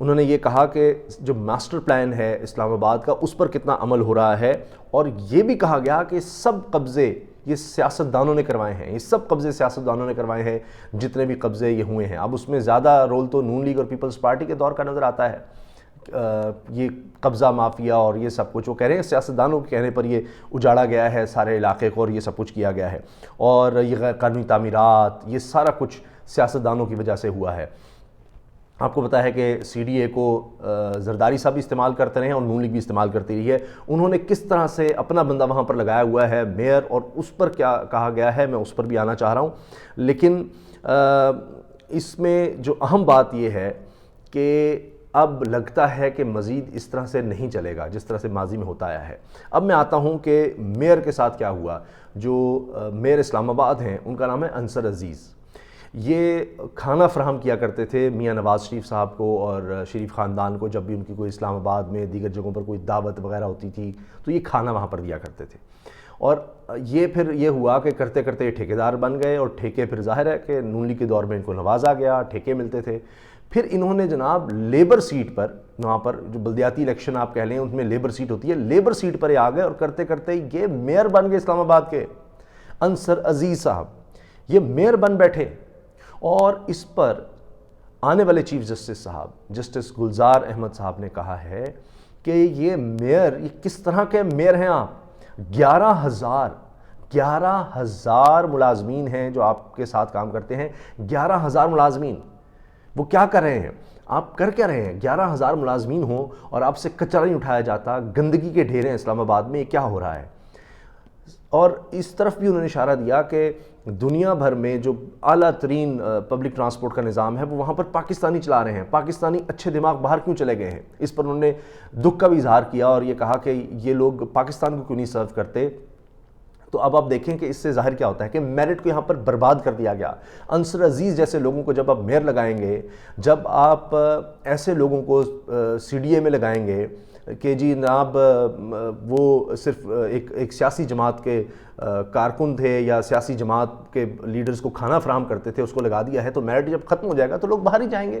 انہوں نے یہ کہا کہ جو ماسٹر پلان ہے اسلام آباد کا اس پر کتنا عمل ہو رہا ہے، اور یہ بھی کہا گیا کہ سب قبضے یہ سیاستدانوں نے کروائے ہیں، یہ سب قبضے سیاستدانوں نے کروائے ہیں جتنے بھی قبضے یہ ہوئے ہیں۔ اب اس میں زیادہ رول تو نون لیگ اور پیپلز پارٹی کے دور کا نظر آتا ہے، یہ قبضہ مافیا اور یہ سب کچھ، وہ کہہ رہے ہیں سیاستدانوں کے کہنے پر یہ اجاڑا گیا ہے سارے علاقے کو اور یہ سب کچھ کیا گیا ہے، اور یہ غیر قانونی تعمیرات یہ سارا کچھ سیاستدانوں کی وجہ سے ہوا ہے۔ آپ کو پتا ہے کہ سی ڈی اے کو زرداری صاحب بھی استعمال کرتے رہے ہیں اور نون لیگ بھی استعمال کرتی رہی ہے۔ انہوں نے کس طرح سے اپنا بندہ وہاں پر لگایا ہوا ہے میئر، اور اس پر کیا کہا گیا ہے میں اس پر بھی آنا چاہ رہا ہوں، لیکن اس میں جو اہم بات یہ ہے کہ اب لگتا ہے کہ مزید اس طرح سے نہیں چلے گا جس طرح سے ماضی میں ہوتا آیا ہے۔ اب میں آتا ہوں کہ میئر کے ساتھ کیا ہوا۔ جو میئر اسلام آباد ہیں ان کا نام ہے انصر عزیز، یہ کھانا فراہم کیا کرتے تھے میاں نواز شریف صاحب کو اور شریف خاندان کو، جب بھی ان کی کوئی اسلام آباد میں دیگر جگہوں پر کوئی دعوت وغیرہ ہوتی تھی تو یہ کھانا وہاں پر دیا کرتے تھے، اور یہ پھر یہ ہوا کہ کرتے کرتے یہ ٹھیکیدار بن گئے، اور ٹھیکے پھر ظاہر ہے کہ نون لیگ کے دور میں ان کو نوازا گیا، ٹھیکے ملتے تھے۔ پھر انہوں نے جناب لیبر سیٹ پر، وہاں پر جو بلدیاتی الیکشن آپ کہہ لیں ان میں لیبر سیٹ ہوتی ہے، لیبر سیٹ پر یہ آ گئے اور کرتے کرتے یہ میئر بن گئے اسلام آباد کے۔ انصر عزیز صاحب یہ میئر بن بیٹھے، اور اس پر آنے والے چیف جسٹس صاحب جسٹس گلزار احمد صاحب نے کہا ہے کہ یہ میئر یہ کس طرح کے میئر ہیں آپ؟ 11,000 ملازمین ہیں جو آپ کے ساتھ کام کرتے ہیں، 11,000 ملازمین، وہ کیا کر رہے ہیں؟ آپ کر کیا رہے ہیں؟ 11,000 ملازمین ہوں اور آپ سے کچرا نہیں اٹھایا جاتا، گندگی کے ڈھیر ہیں اسلام آباد میں، یہ کیا ہو رہا ہے؟ اور اس طرف بھی انہوں نے اشارہ دیا کہ دنیا بھر میں جو اعلیٰ ترین پبلک ٹرانسپورٹ کا نظام ہے وہ وہاں پر پاکستانی چلا رہے ہیں، پاکستانی اچھے دماغ باہر کیوں چلے گئے ہیں؟ اس پر انہوں نے دکھ کا بھی اظہار کیا اور یہ کہا کہ یہ لوگ پاکستان کو کیوں نہیں سرو کرتے۔ تو اب آپ دیکھیں کہ اس سے ظاہر کیا ہوتا ہے کہ میرٹ کو یہاں پر برباد کر دیا گیا۔ انصر عزیز جیسے لوگوں کو جب آپ میئر لگائیں گے، جب آپ ایسے لوگوں کو سی ڈی اے میں لگائیں گے کہ جی جناب وہ صرف ایک سیاسی جماعت کے کارکن تھے یا سیاسی جماعت کے لیڈرز کو کھانا فراہم کرتے تھے، اس کو لگا دیا ہے، تو میرٹ جب ختم ہو جائے گا تو لوگ باہر ہی جائیں گے۔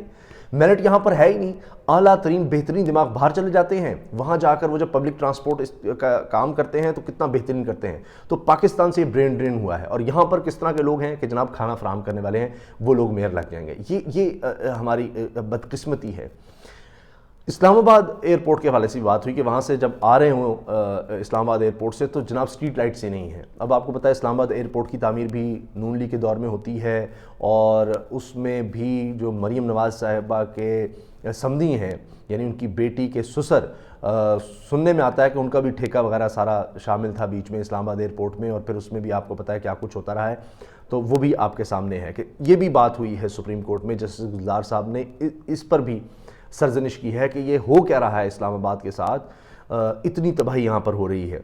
میرٹ یہاں پر ہے ہی نہیں، اعلیٰ ترین بہترین دماغ باہر چلے جاتے ہیں، وہاں جا کر وہ جب پبلک ٹرانسپورٹ کا کام کرتے ہیں تو کتنا بہترین کرتے ہیں۔ تو پاکستان سے یہ برین ڈرین ہوا ہے، اور یہاں پر کس طرح کے لوگ ہیں کہ جناب کھانا فراہم کرنے والے ہیں وہ لوگ میئر لگ جائیں گے۔ یہ ہماری بدقسمتی ہے۔ اسلام آباد ایئرپورٹ کے حوالے سے بات ہوئی کہ وہاں سے جب آ رہے ہوں اسلام آباد ایئرپورٹ سے تو جناب سٹریٹ لائٹ سے نہیں ہے۔ اب آپ کو پتہ ہے اسلام آباد ایئرپورٹ کی تعمیر بھی نون لیگ کے دور میں ہوتی ہے، اور اس میں بھی جو مریم نواز صاحبہ کے سمدھی ہیں یعنی ان کی بیٹی کے سسر، سننے میں آتا ہے کہ ان کا بھی ٹھیکہ وغیرہ سارا شامل تھا بیچ میں اسلام آباد ایئرپورٹ میں، اور پھر اس میں بھی آپ کو پتہ ہے کیا کچھ ہوتا رہا ہے، تو وہ بھی آپ کے سامنے ہے کہ یہ بھی بات ہوئی ہے سپریم کورٹ میں۔ جسٹس گلزار صاحب نے اس پر بھی سرزنش کی ہے کہ یہ ہو کیا رہا ہے اسلام آباد کے ساتھ، اتنی تباہی یہاں پر ہو رہی ہے۔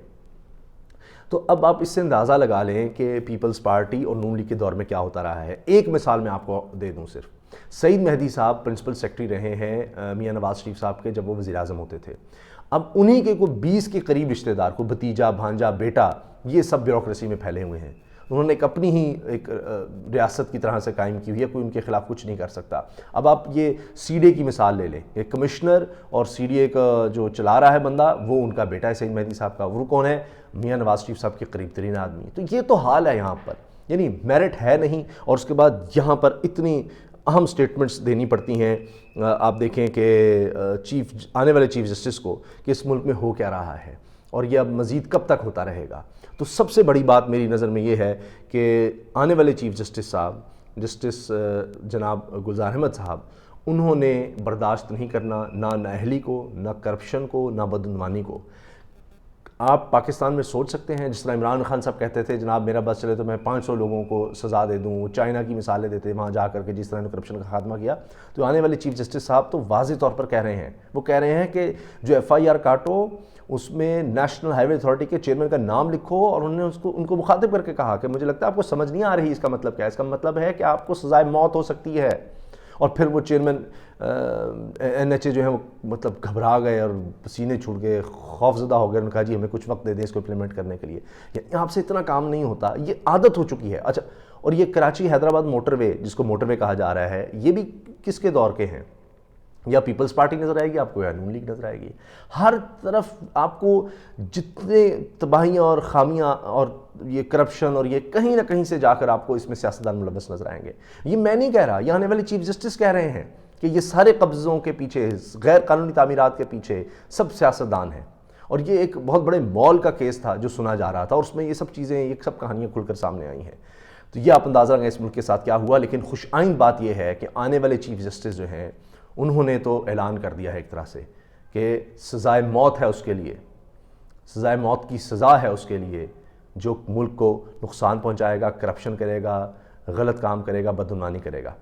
تو اب آپ اس سے اندازہ لگا لیں کہ پیپلز پارٹی اور نون لیگ کے دور میں کیا ہوتا رہا ہے۔ ایک مثال میں آپ کو دے دوں، صرف سعید مہدی صاحب پرنسپل سیکرٹری رہے ہیں میاں نواز شریف صاحب کے جب وہ وزیر اعظم ہوتے تھے۔ اب انہی کے کوئی 20 کے قریب رشتہ دار، کو بھتیجا، بھانجا، بیٹا، یہ سب بیوروکریسی میں پھیلے ہوئے ہیں۔ انہوں نے ایک اپنی ہی ایک ریاست کی طرح سے قائم کی ہوئی ہے، کوئی ان کے خلاف کچھ نہیں کر سکتا۔ اب آپ یہ سی ڈی اے کی مثال لے لیں، ایک کمشنر اور سی ڈی اے کا جو چلا رہا ہے بندہ وہ ان کا بیٹا ہے سعید مہدی صاحب کا، وہ کون ہے؟ میاں نواز شریف صاحب کے قریب ترین آدمی۔ تو یہ تو حال ہے یہاں پر، یعنی میرٹ ہے نہیں، اور اس کے بعد یہاں پر اتنی اہم سٹیٹمنٹس دینی پڑتی ہیں۔ آپ دیکھیں کہ آنے والے چیف جسٹس کو کہ اس ملک میں ہو کیا رہا ہے، اور یہ اب مزید کب تک ہوتا رہے گا۔ تو سب سے بڑی بات میری نظر میں یہ ہے کہ آنے والے چیف جسٹس صاحب جسٹس جناب گلزار احمد صاحب، انہوں نے برداشت نہیں کرنا نہ نااہلی کو، نہ کرپشن کو، نہ بدعنوانی کو۔ آپ پاکستان میں سوچ سکتے ہیں جس طرح عمران خان صاحب کہتے تھے جناب میرا بس چلے تو میں 500 لوگوں کو سزا دے دوں، چائنا کی مثالیں دیتے وہاں جا کر کے جس طرح نے کرپشن کا خاتمہ کیا۔ تو آنے والے چیف جسٹس صاحب تو واضح طور پر کہہ رہے ہیں، وہ کہہ رہے ہیں کہ جو ایف آئی آر کاٹو اس میں نیشنل ہائی وے اتھارٹی کے چیئرمین کا نام لکھو، اور انہوں نے ان کو مخاطب کر کے کہا کہ مجھے لگتا ہے آپ کو سمجھ نہیں آ رہی اس کا مطلب کیا ہے۔ اس کا مطلب ہے کہ آپ کو سزائے موت ہو سکتی ہے۔ اور پھر وہ چیئرمین این ایچ اے جو ہیں وہ مطلب گھبرا گئے اور پسینے چھوٹ گئے، خوف زدہ ہو گئے، انہوں نے کہا جی ہمیں کچھ وقت دے دیں اس کو امپلیمنٹ کرنے کے لیے۔ یعنی آپ سے اتنا کام نہیں ہوتا، یہ عادت ہو چکی ہے۔ اچھا، اور یہ کراچی حیدرآباد موٹر وے جس کو موٹر وے کہا جا رہا ہے، یہ بھی کس کے دور کے ہیں؟ یا پیپلز پارٹی نظر آئے گی آپ کو یا نون لیگ نظر آئے گی. ہر طرف آپ کو جتنے تباہیاں اور خامیاں اور یہ کرپشن اور یہ کہیں نہ کہیں سے جا کر آپ کو اس میں سیاستدان ملوث نظر آئیں گے. یہ میں نہیں کہہ رہا، یہ آنے والے چیف جسٹس کہہ رہے ہیں کہ یہ سارے قبضوں کے پیچھے، غیر قانونی تعمیرات کے پیچھے سب سیاستدان ہیں. اور یہ ایک بہت بڑے مال کا کیس تھا جو سنا جا رہا تھا، اور اس میں یہ سب چیزیں، یہ سب کہانیاں کھل کر سامنے آئی ہیں. تو یہ آپ اندازہ لگائیں اس ملک کے ساتھ کیا ہوا. لیکن خوش آئند بات یہ ہے کہ آنے والے چیف جسٹس جو ہیں انہوں نے تو اعلان کر دیا ہے ایک طرح سے کہ سزائے موت ہے اس کے لیے، سزائے موت کی سزا ہے اس کے لیے جو ملک کو نقصان پہنچائے گا، کرپشن کرے گا، غلط کام کرے گا، بدعنوانی کرے گا.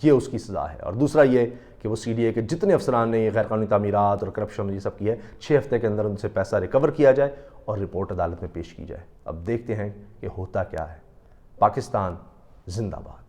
یہ اس کی سزا ہے. اور دوسرا یہ کہ وہ سی ڈی اے کے جتنے افسران نے یہ غیر قانونی تعمیرات اور کرپشن یہ سب کی ہے، 6 ہفتے کے اندر ان سے پیسہ ریکور کیا جائے اور رپورٹ عدالت میں پیش کی جائے. اب دیکھتے ہیں کہ ہوتا کیا ہے. پاکستان زندہ باد.